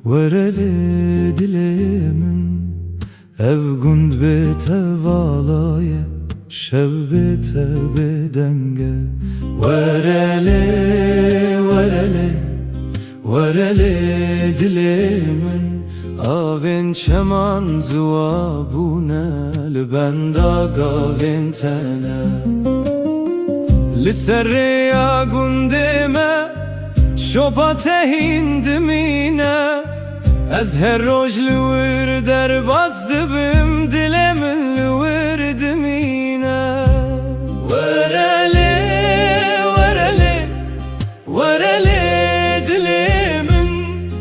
ورلي دليمن ev gund bete valaye şev bete bedenge Verele dilemin avin çeman zuvabune Lbenda gavin tene Lisserya gundime şopate hindimine Ez her roj lüvir derbaz dibim dilemin lüvir dimine Verele dilemin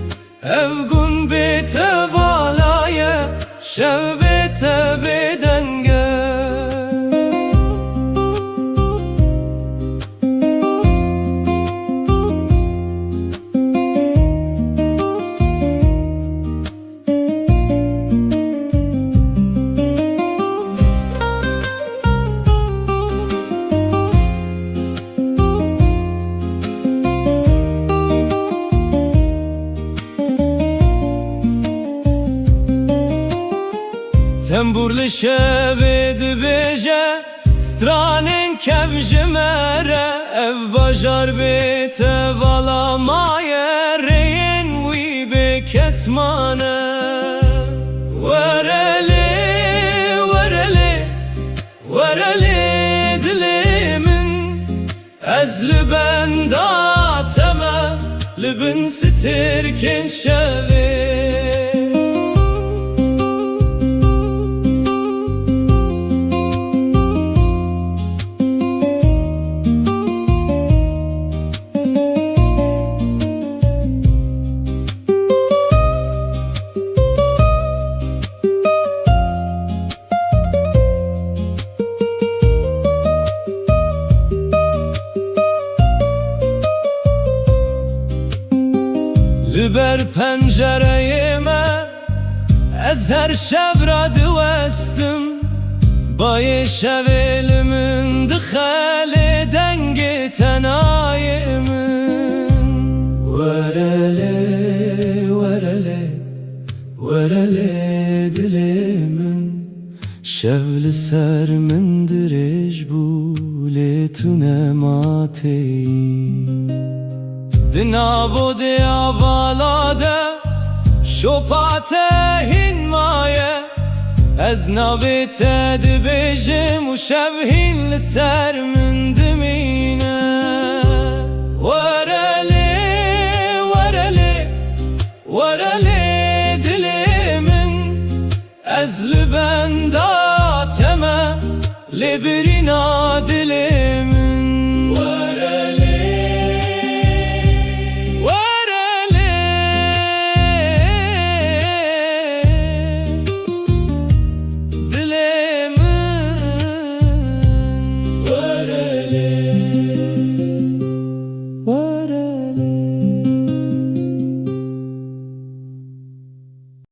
evgun bete valaye şevbete bedenge Temburli şevid beje stranen kevjimere ev bajar bete valamaye reyen vi be kesmane Verele dilemin ezli benda teme libin sitirken şevi Liber pencereyime ez her şevra divestim Bayi şevelimin dıkhali dengi tenayimin Verele dilimin Şevli sermindir ecbuli tünemateyim Dinavo de avalade şopate hinmaye Ez navite dibejim u şevhin ser min dimine Verele dilimin ezli benda teme Libirina dilim